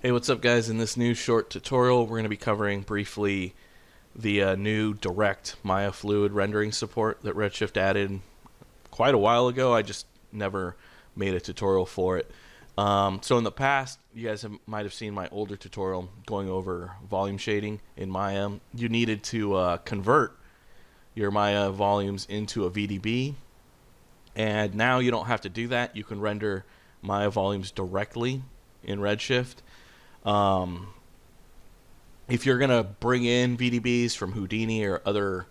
Hey, what's up guys? In this new short tutorial, we're going to be covering briefly the new direct Maya fluid rendering support that Redshift added quite a while ago. I just never made a tutorial for it. So in the past, you guys might have seen my older tutorial going over volume shading in Maya. You needed to convert your Maya volumes into a VDB, and now you don't have to do that. You can render Maya volumes directly in Redshift. Um, if you're going to bring in VDBs from Houdini or other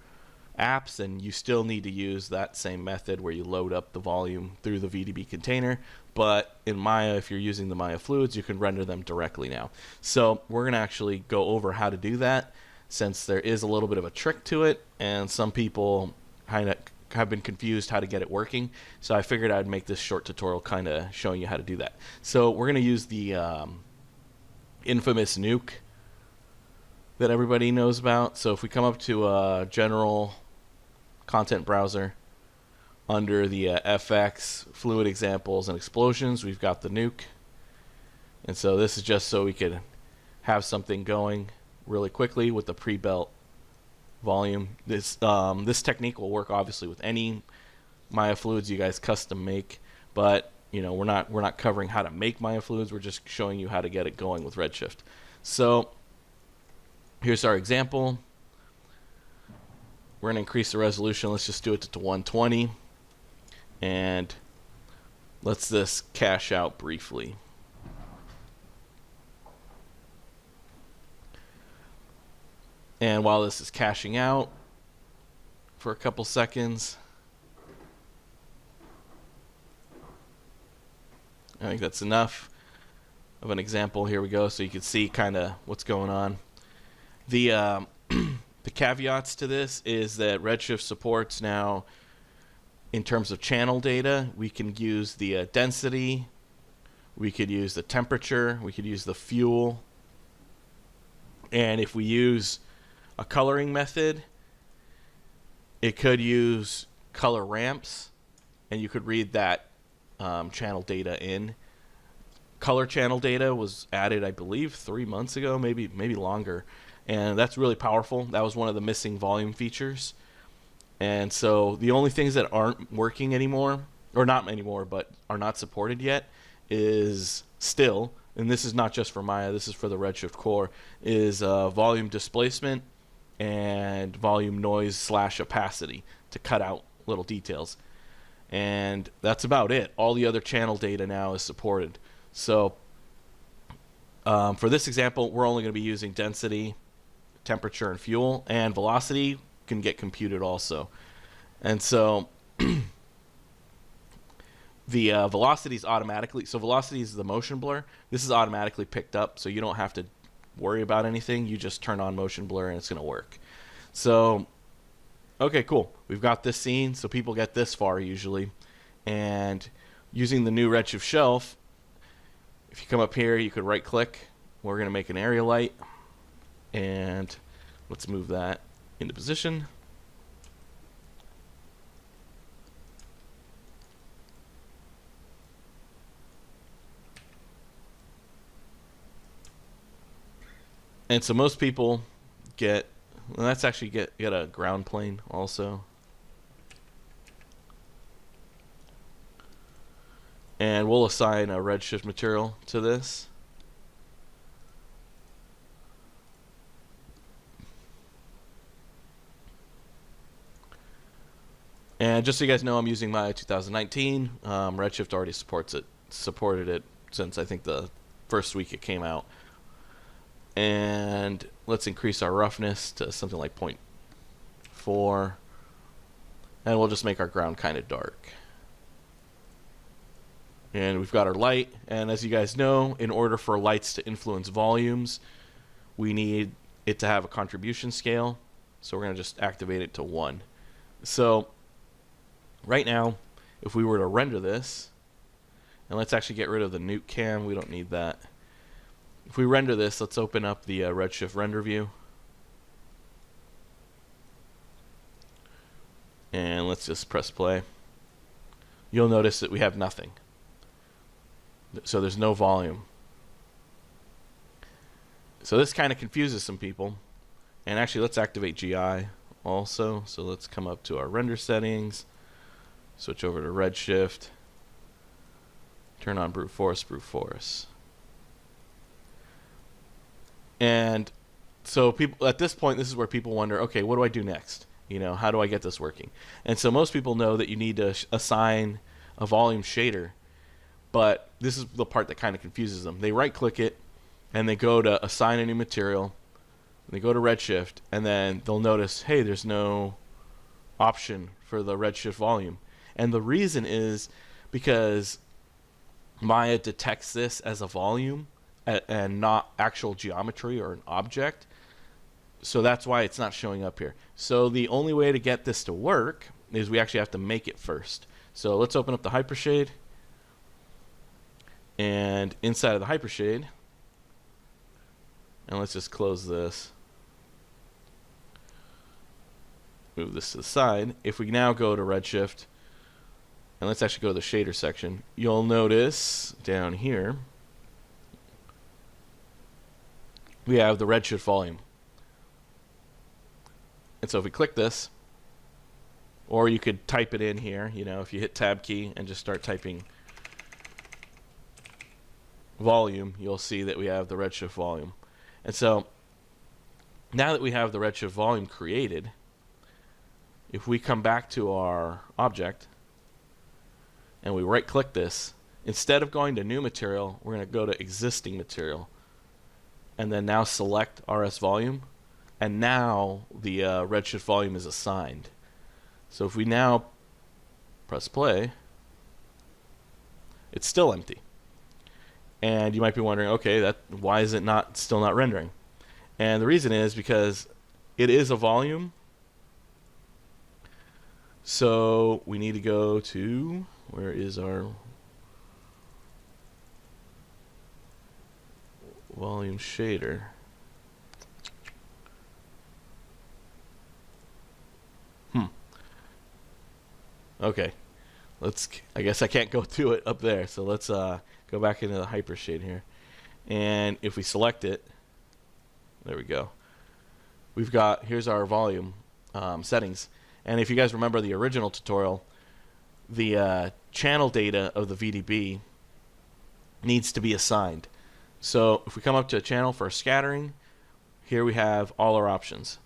apps, then you still need to use that same method where you load up the volume through the VDB container. But in Maya, if you're using the Maya fluids, you can render them directly now. So we're going to actually go over how to do that, since there is a little bit of a trick to it, and some people kind of have been confused how to get it working. So I figured I'd make this short tutorial kind of showing you how to do that. So we're going to use the infamous nuke that everybody knows about. So if we come up to general content browser, under the FX fluid examples and explosions, we've got the nuke. And so this is just so we could have something going really quickly with the pre-built volume. This technique will work obviously with any Maya fluids you guys custom make, but you know, we're not covering how to make Maya fluids. We're just showing you how to get it going with Redshift. So here's our example. We're going to increase the resolution. Let's just do it to 120, and let's just cache out briefly. And while this is caching out for a couple seconds, I think that's enough of an example. Here we go, so you can see kind of what's going on. The the caveats to this is that Redshift supports now, in terms of channel data, we can use the density, we could use the temperature, we could use the fuel, and if we use a coloring method, it could use color ramps, and you could read that channel data in. Color channel data was added, I believe, 3 months ago, maybe longer, and that's really powerful. That was one of the missing volume features. And so the only things that aren't working anymore, or not anymore, but are not supported yet, is still, and this is not just for Maya, this is for the Redshift core, is volume displacement and volume noise / opacity to cut out little details. And that's about it. All the other channel data now is supported. So for this example, we're only going to be using density, temperature, and fuel, and velocity can get computed also. And so the velocity is automatically, so velocity is the motion blur. This is automatically picked up, so you don't have to worry about anything. You just turn on motion blur and it's going to work. So okay, cool. We've got this scene, so people get this far usually. And using the new Redshift shelf, if you come up here, you could right click. We're going to make an area light, and let's move that into position. And so most people get, well, let's actually get a ground plane also. And we'll assign a Redshift material to this. And just so you guys know, I'm using Maya 2019. Redshift already supported it since I think the first week it came out. And let's increase our roughness to something like 0.4. And we'll just make our ground kind of dark. And we've got our light. And as you guys know, in order for lights to influence volumes, we need it to have a contribution scale. So we're going to just activate it to 1. So right now, if we were to render this, and let's actually get rid of the nuke cam, we don't need that. If we render this, let's open up the Redshift render view. And let's just press play. You'll notice that we have nothing. So there's no volume. So this kind of confuses some people. And actually, let's activate GI also. So let's come up to our render settings, switch over to Redshift, turn on brute force. And so people at this point, this is where people wonder, okay, what do I do next? You know, how do I get this working? And so most people know that you need to assign a volume shader, but this is the part that kind of confuses them. They right click it and they go to assign a new material. They go to Redshift, and then they'll notice, hey, there's no option for the Redshift volume. And the reason is because Maya detects this as a volume and not actual geometry or an object. So that's why it's not showing up here. So the only way to get this to work is we actually have to make it first. So let's open up the hypershade. And inside of the hypershade, and let's just close this. Move this to the side. If we now go to Redshift, and let's actually go to the shader section, you'll notice down here we have the Redshift volume. And so if we click this, or you could type it in here, you know, if you hit tab key and just start typing volume, you'll see that we have the Redshift volume. And so now that we have the Redshift volume created, if we come back to our object and we right click this, instead of going to new material, we're going to go to existing material and then now select RS volume, and now the Redshift volume is assigned. So if we now press play, it's still empty. And you might be wondering, okay, why is it still not rendering? And the reason is because it is a volume. So we need to go to, where is our volume shader? Okay, I guess I can't go to it up there. So let's go back into the hypershade here. And if we select it, there we go. Here's our volume settings. And if you guys remember the original tutorial, the channel data of the VDB needs to be assigned. So if we come up to a channel for scattering, here we have all our options.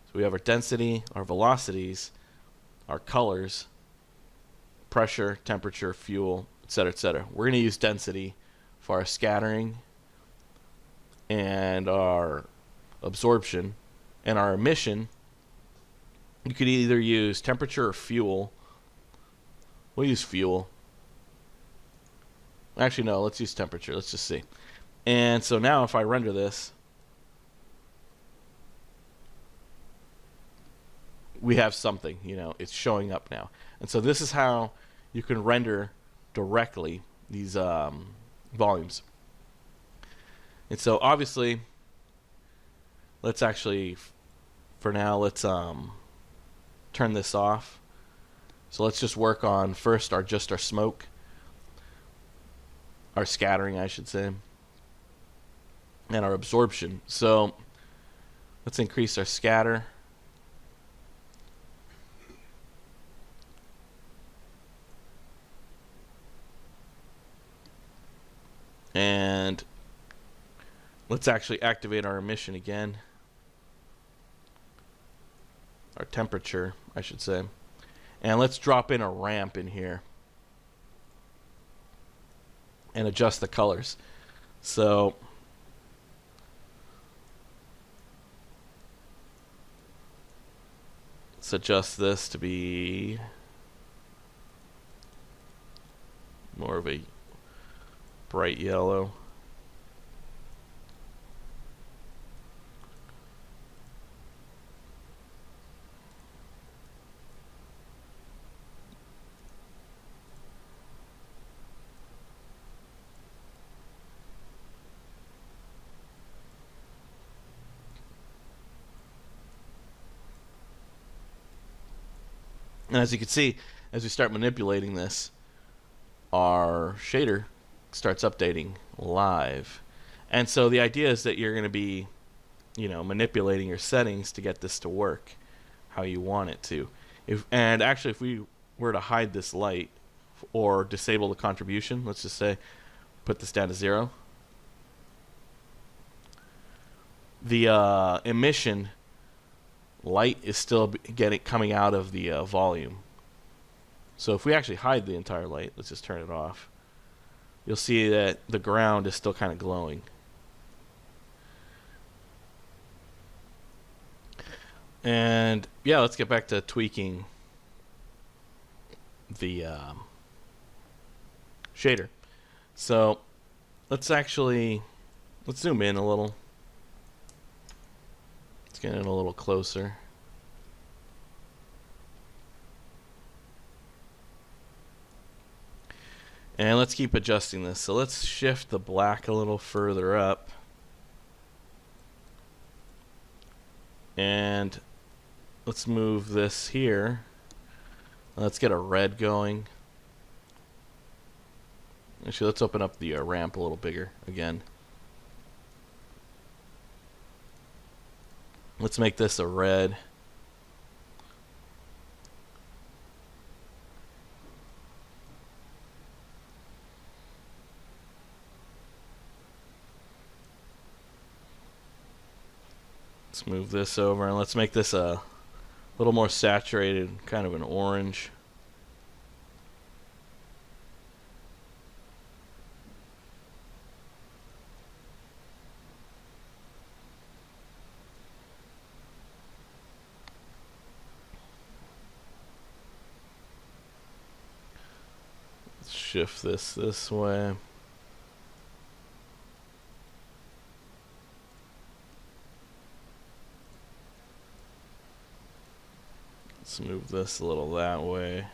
So we have our density, our velocities, our colors, pressure, temperature, fuel, etc., etc. We're going to use density for our scattering and our absorption. And our emission, you could either use temperature or fuel. We'll use fuel. Actually, no, let's use temperature. Let's just see. And so now if I render this, we have something, you know, it's showing up now. And so this is how you can render directly these volumes. And so obviously, let's actually, for now, let's turn this off. So let's just work on first just our smoke, our scattering, I should say, and our absorption. So let's increase our scatter. And let's actually activate our emission again. Our temperature, I should say. And let's drop in a ramp in here and adjust the colors. So let's adjust this to be more of a bright yellow. And as you can see, as we start manipulating this, our shader starts updating live. And so the idea is that you're going to be, manipulating your settings to get this to work how you want it to. And actually, if we were to hide this light or disable the contribution, let's just say, put this down to 0, the emission light is still coming out of the volume. So if we actually hide the entire light, let's just turn it off, you'll see that the ground is still kind of glowing. And yeah, let's get back to tweaking the shader. So let's zoom in a little. Let's get in a little closer. And let's keep adjusting this. So let's shift the black a little further up. And let's move this here. Let's get a red going. Actually, let's open up the ramp a little bigger again. Let's make this a red. Let's move this over and let's make this a little more saturated, kind of an orange. Let's shift this way. Let's move this a little that way.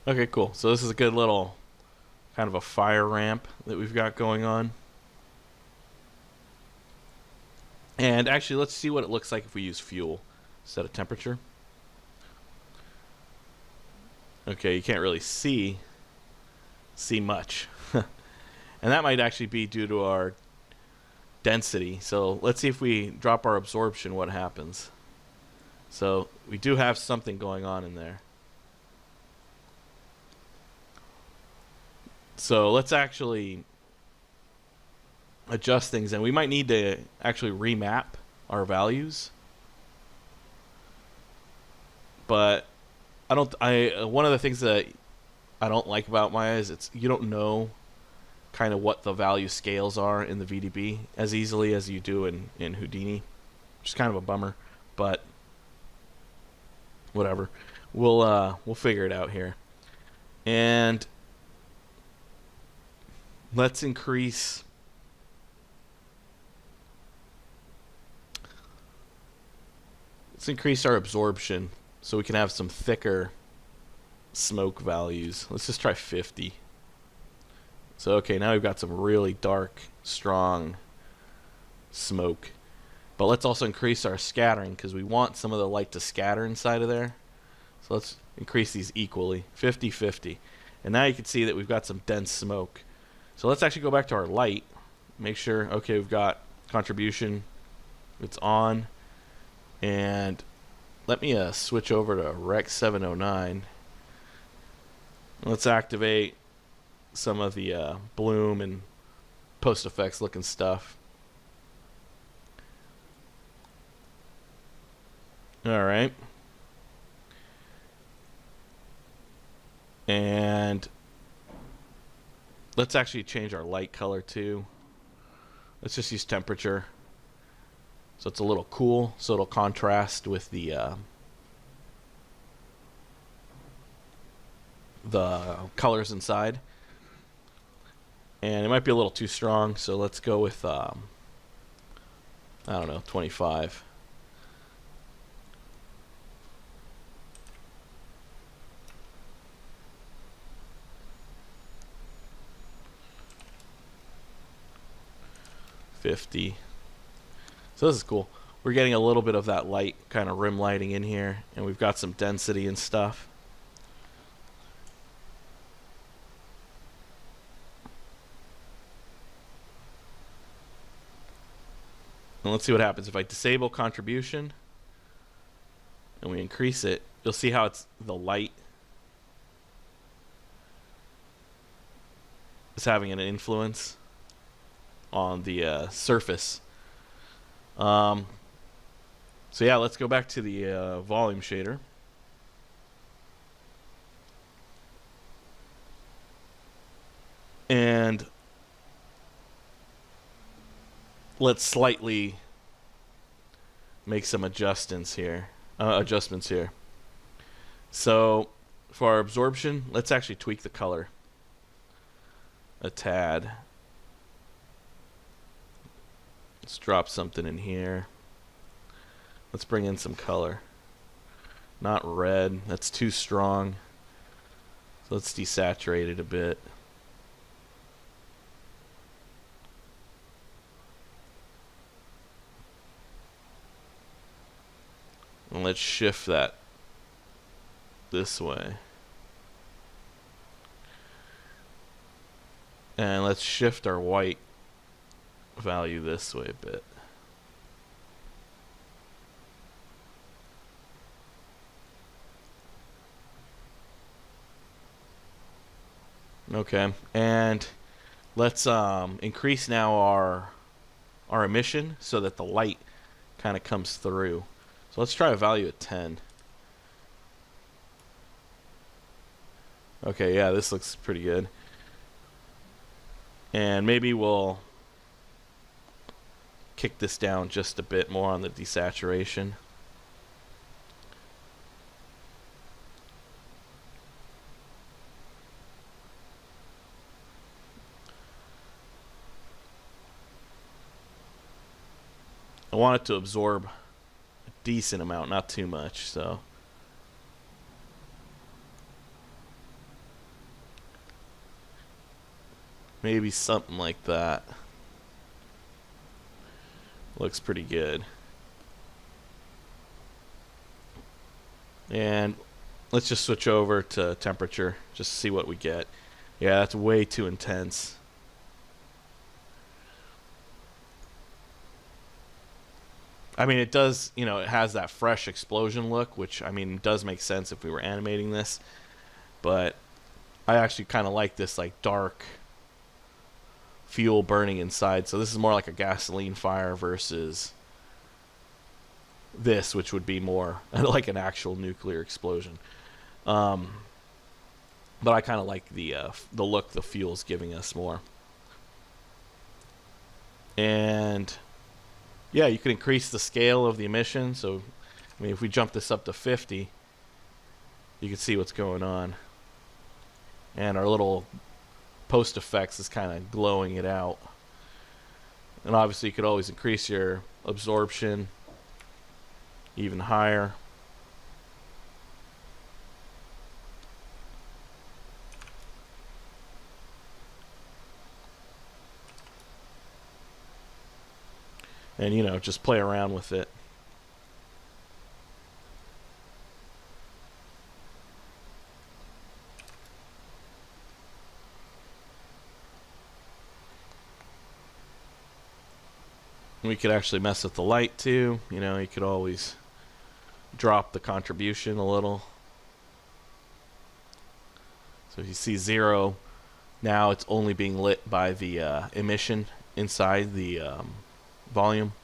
Okay, cool. So this is a good little kind of a fire ramp that we've got going on. And actually, let's see what it looks like if we use fuel instead of temperature. Okay, you can't really see much. And that might actually be due to our density. So let's see if we drop our absorption, what happens. So we do have something going on in there. So let's actually adjust things, and we might need to actually remap our values. But one of the things that I don't like about Maya is you don't know kind of what the value scales are in the VDB as easily as you do in Houdini, which is kind of a bummer, but whatever. We'll figure it out here. And let's increase our absorption so we can have some thicker smoke values. Let's just try 50. So okay, now we've got some really dark, strong smoke. But let's also increase our scattering because we want some of the light to scatter inside of there. So let's increase these equally, 50-50. And now you can see that we've got some dense smoke. So let's actually go back to our light. Make sure, okay, we've got contribution. It's on. And let me switch over to Rec 709. Let's activate some of the bloom and post effects looking stuff. Alright. And let's actually change our light color too. Let's just use temperature. So it's a little cool, so it'll contrast with the colors inside. And it might be a little too strong, so let's go with I don't know, 25. $50. So this is cool. We're getting a little bit of that light, kind of rim lighting in here, and we've got some density and stuff. And let's see what happens. If I disable contribution and we increase it, you'll see how it's the light is having an influence on the surface. So yeah, let's go back to the volume shader. And let's slightly make some adjustments here. So for our absorption, let's actually tweak the color a tad. Let's drop something in here. Let's bring in some color. Not red, that's too strong. So let's desaturate it a bit. And let's shift that this way. And let's shift our white value this way a bit. Okay, and let's increase now our emission so that the light kind of comes through. So let's try a value at 10. Okay, yeah, this looks pretty good. And maybe we'll kick this down just a bit more on the desaturation. I want it to absorb a decent amount, not too much, so maybe something like that. Looks pretty good. And let's just switch over to temperature, just to see what we get. Yeah, that's way too intense. I mean, it does, you know, it has that fresh explosion look, which, I mean, does make sense if we were animating this. But I actually kind of like this, like, dark fuel burning inside. So this is more like a gasoline fire versus this, which would be more like an actual nuclear explosion. But I kind of like the look the fuel's giving us more. And yeah, you can increase the scale of the emission. So, I mean, if we jump this up to 50, you can see what's going on. And our little post effects is kind of glowing it out. And obviously, you could always increase your absorption even higher. And, you know, just play around with it. We could actually mess with the light too. You know, you could always drop the contribution a little. So if you see 0, now it's only being lit by the emission inside the volume.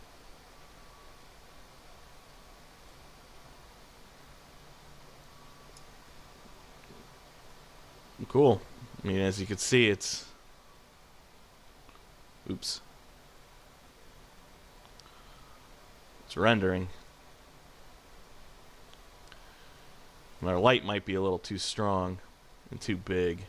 Cool. I mean, as you can see, it's... Oops. It's rendering. And our light might be a little too strong and too big.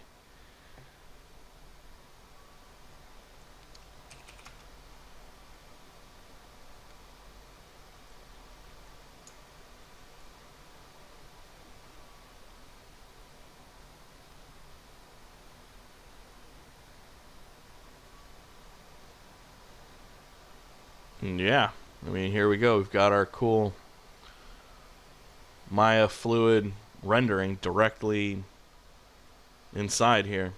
And yeah, I mean, here we go. We've got our cool Maya fluid rendering directly inside here.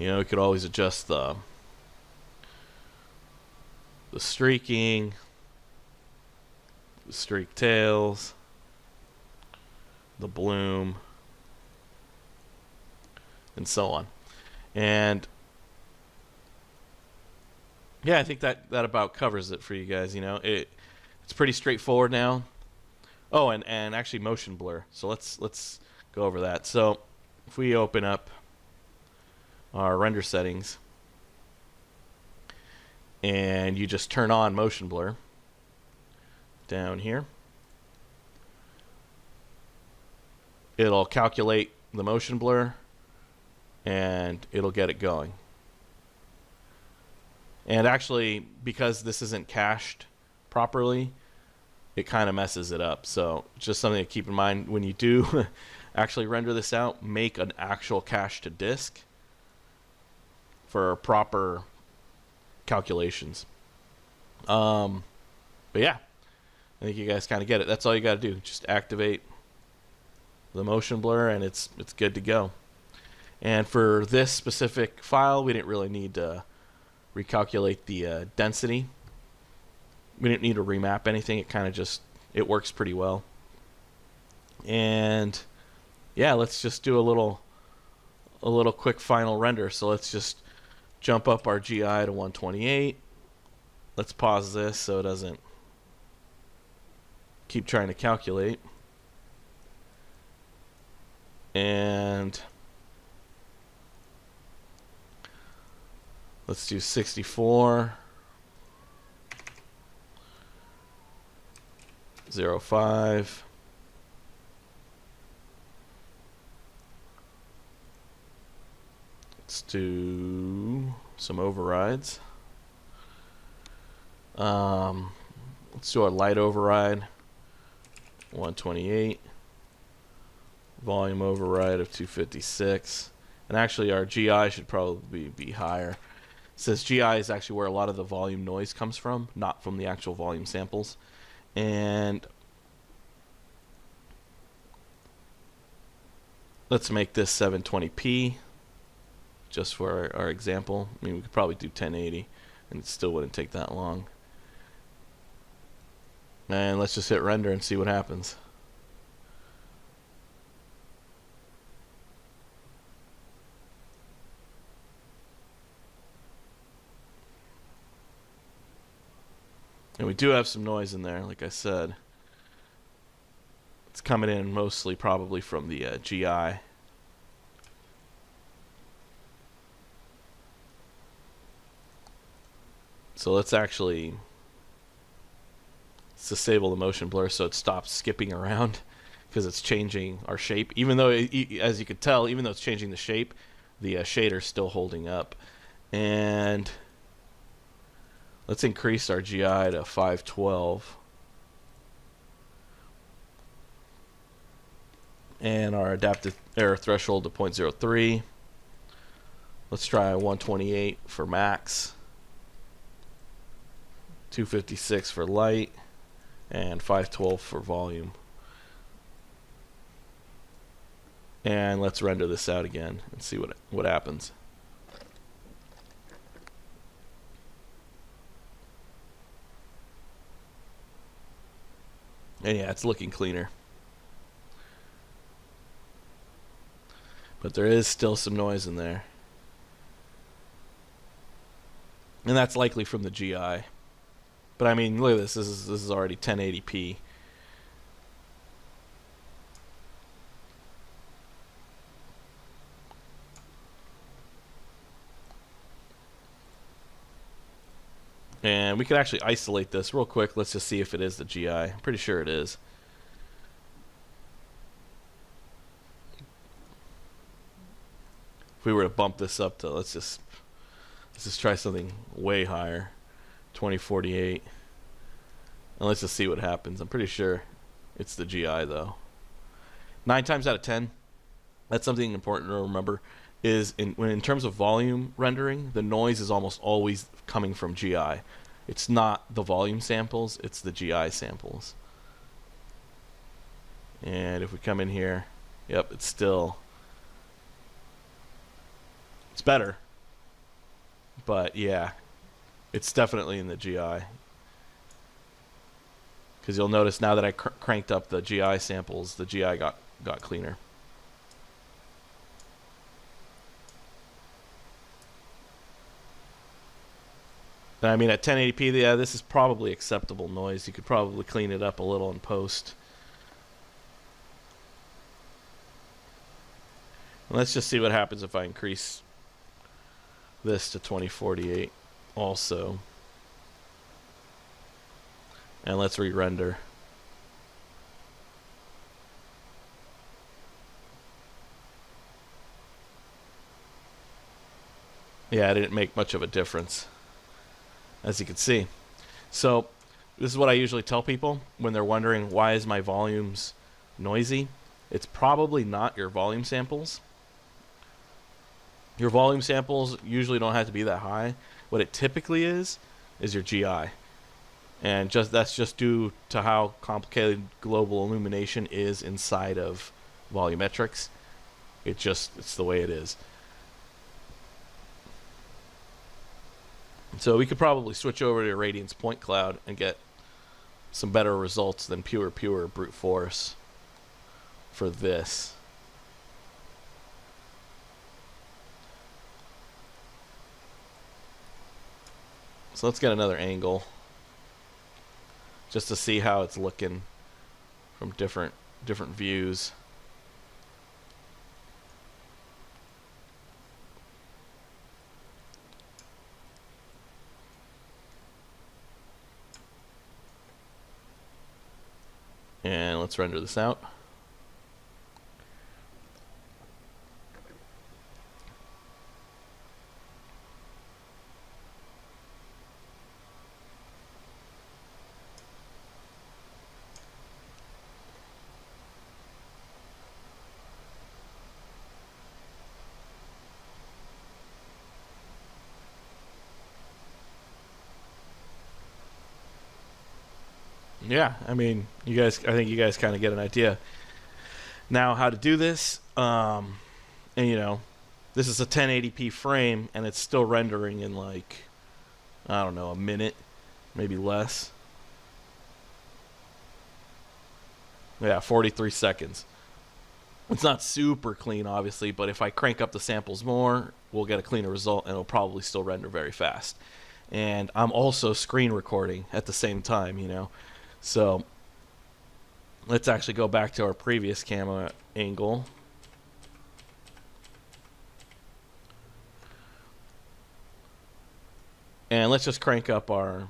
You know, we could always adjust the streaking, the streak tails, the bloom, and so on. And yeah, I think that about covers it for you guys. You know, it's pretty straightforward now. Oh, and actually motion blur. So let's go over that. So if we open up our render settings and you just turn on motion blur down here, it'll calculate the motion blur and it'll get it going. And actually, because this isn't cached properly, it kind of messes it up. So just something to keep in mind when you do actually render this out. Make an actual cache to disk for proper calculations. But yeah, I think you guys kind of get it. That's all you got to do. Just activate the motion blur and it's good to go. And for this specific file, we didn't really need to recalculate the density. We didn't need to remap anything. It kind of just, it works pretty well. And yeah, let's just do a little quick final render. So let's just jump up our GI to 128. Let's pause this so it doesn't keep trying to calculate. And let's do 64, 05. Let's do some overrides. Let's do our light override, 128. Volume override of 256. And actually our GI should probably be higher. It says GI is actually where a lot of the volume noise comes from, not from the actual volume samples. And let's make this 720p just for our example. I mean, we could probably do 1080 and it still wouldn't take that long. And let's just hit render and see what happens. And we do have some noise in there, like I said. It's coming in mostly probably from the GI. So let's disable the motion blur so it stops skipping around because it's changing our shape. Even though, as you could tell, even though it's changing the shape, the shader's still holding up. And let's increase our GI to 512. And our adaptive error threshold to 0.03. Let's try 128 for max, 256 for light, and 512 for volume. And let's render this out again and see what happens. And yeah, it's looking cleaner. But there is still some noise in there. And that's likely from the GI. But I mean, look at this. This is already 1080p. And we could actually isolate this real quick. Let's just see if it is the GI. I'm pretty sure it is. If we were to bump this up to, let's just try something way higher, 2048. And let's just see what happens. I'm pretty sure it's the GI though. 9 times out of 10, that's something important to remember, is in terms of volume rendering, the noise is almost always coming from GI. It's not the volume samples, it's the GI samples. And if we come in here, yep, it's better. But yeah, it's definitely in the GI. Because you'll notice now that I cranked up the GI samples, the GI got cleaner. And I mean, at 1080p, yeah, this is probably acceptable noise. You could probably clean it up a little in post. And let's just see what happens if I increase this to 2048 also. And let's re-render. Yeah, it didn't make much of a difference, as you can see. So this is what I usually tell people when they're wondering, why is my volumes noisy? It's probably not your volume samples. Your volume samples usually don't have to be that high. What it typically is your GI. And that's just due to how complicated global illumination is inside of volumetrics. It's the way it is. So we could probably switch over to Irradiance point cloud and get some better results than pure brute force for this. So let's get another angle just to see how it's looking from different views. And let's render this out. Yeah, I mean, I think you guys kind of get an idea now how to do this. And you know, this is a 1080p frame, and it's still rendering in like, I don't know, a minute, maybe less. Yeah, 43 seconds. It's not super clean, obviously, but if I crank up the samples more, we'll get a cleaner result, and it'll probably still render very fast. And I'm also screen recording at the same time, you know. So let's actually go back to our previous camera angle. And let's just crank up our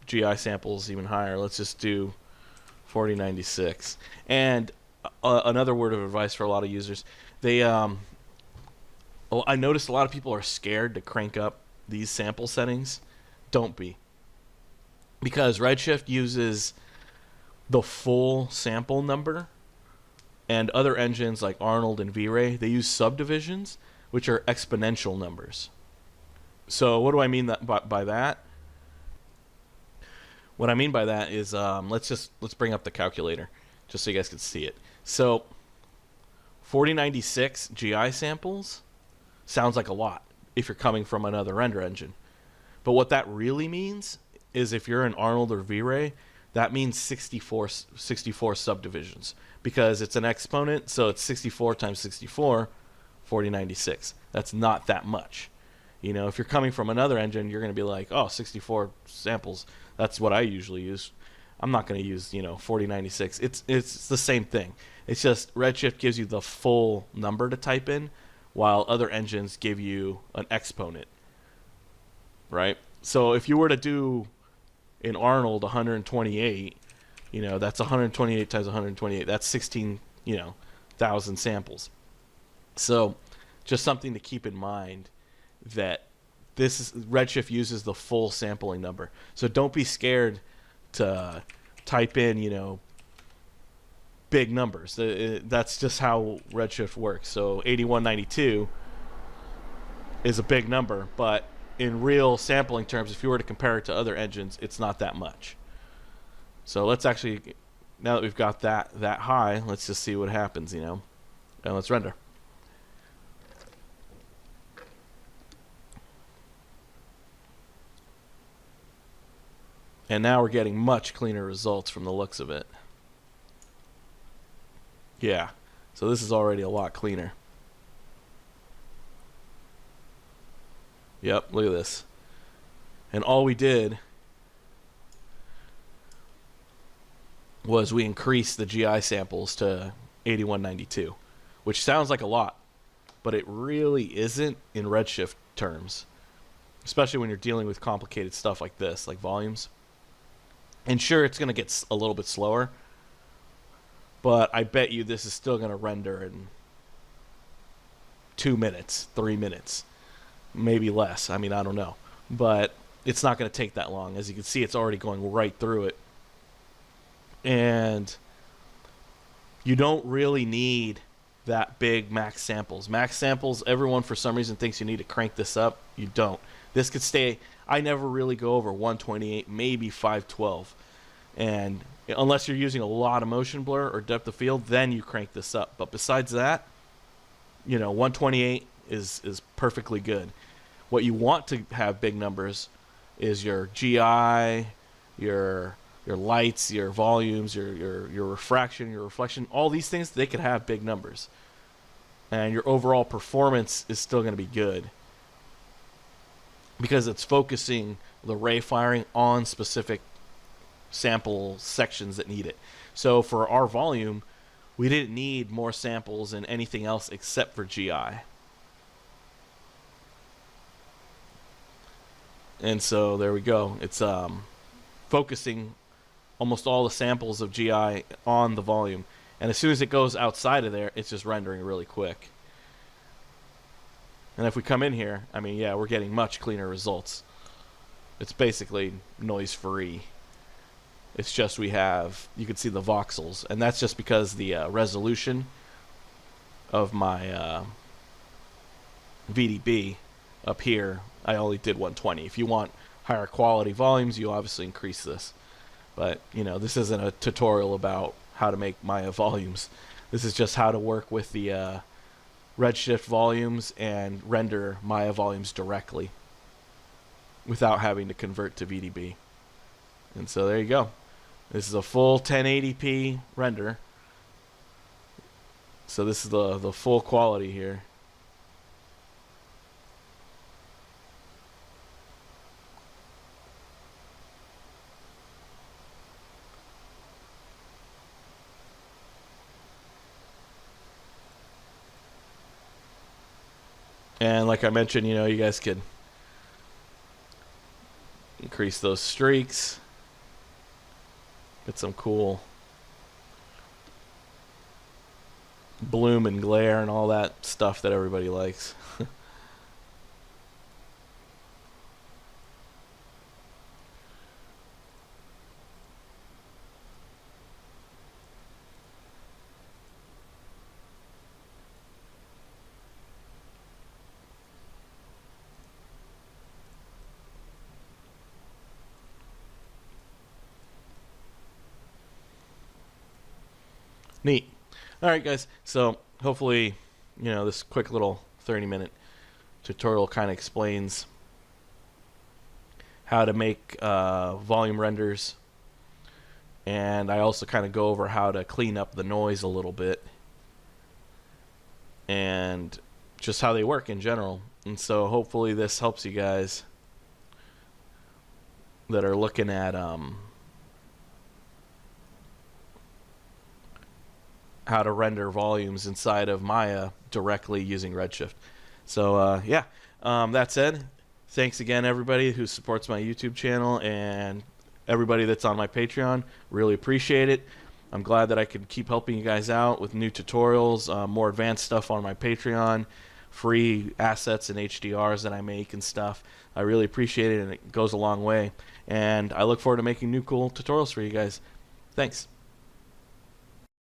GI samples even higher. Let's just do 4096. And another word of advice for a lot of users, I noticed a lot of people are scared to crank up these sample settings. Don't be. Because Redshift uses the full sample number, and other engines like Arnold and V-Ray, they use subdivisions, which are exponential numbers. So what do I mean by that? What I mean by that is, let's bring up the calculator just so you guys can see it. So 4096 GI samples sounds like a lot if you're coming from another render engine. But what that really means is, if you're an Arnold or V-Ray, that means 64 subdivisions, because it's an exponent, so it's 64 times 64, 4096. That's not that much. You know, if you're coming from another engine, you're going to be like, oh, 64 samples. That's what I usually use. I'm not going to use, 4096. It's the same thing. It's just Redshift gives you the full number to type in, while other engines give you an exponent, right? So if you were to do in Arnold 128, that's 128 times 128. That's 16,000 samples. So just something to keep in mind, that Redshift uses the full sampling number. So don't be scared to type in, big numbers. That's just how Redshift works. So 8192 is a big number, but in real sampling terms, if you were to compare it to other engines, it's not that much. So let's actually, now that we've got that high, let's just see what happens, and let's render. And now we're getting much cleaner results from the looks of it. Yeah, so this is already a lot cleaner. Yep, look at this. And all we did was we increased the GI samples to 8192, which sounds like a lot, but it really isn't in Redshift terms, especially when you're dealing with complicated stuff like this, like volumes. And sure, it's going to get a little bit slower, but I bet you this is still going to render in 2 minutes, 3 minutes, maybe less. I mean, I don't know. But it's not going to take that long. As you can see, it's already going right through it. And you don't really need that big max samples. Max samples, everyone for some reason thinks you need to crank this up. You don't. This could stay, I never really go over 128, maybe 512. And unless you're using a lot of motion blur or depth of field, then you crank this up. But besides that, 128 is perfectly good. What you want to have big numbers is your GI, your lights, your volumes, your refraction, your reflection. All these things, they could have big numbers. And your overall performance is still going to be good, because it's focusing the ray firing on specific sample sections that need it. So for our volume, we didn't need more samples and anything else except for GI. And so there we go. It's focusing almost all the samples of GI on the volume. And as soon as it goes outside of there, it's just rendering really quick. And if we come in here, I mean, yeah, we're getting much cleaner results. It's basically noise-free. It's just you can see the voxels. And that's just because the resolution of my VDB up here, I only did 120. If you want higher quality volumes, you obviously increase this. But, this isn't a tutorial about how to make Maya volumes. This is just how to work with the Redshift volumes and render Maya volumes directly without having to convert to VDB. And so there you go. This is a full 1080p render. So this is the full quality here. And like I mentioned, you guys could increase those streaks. Get some cool bloom and glare and all that stuff that everybody likes. Neat. All right, guys. So hopefully, this quick little 30-minute tutorial kind of explains how to make volume renders. And I also kind of go over how to clean up the noise a little bit. And just how they work in general. And so hopefully this helps you guys that are looking at how to render volumes inside of Maya directly using Redshift. So that said, thanks again everybody who supports my YouTube channel and everybody that's on my Patreon. Really appreciate it. I'm glad that I could keep helping you guys out with new tutorials, more advanced stuff on my Patreon, free assets and HDRs that I make and stuff. I really appreciate it, and it goes a long way. And I look forward to making new cool tutorials for you guys. Thanks.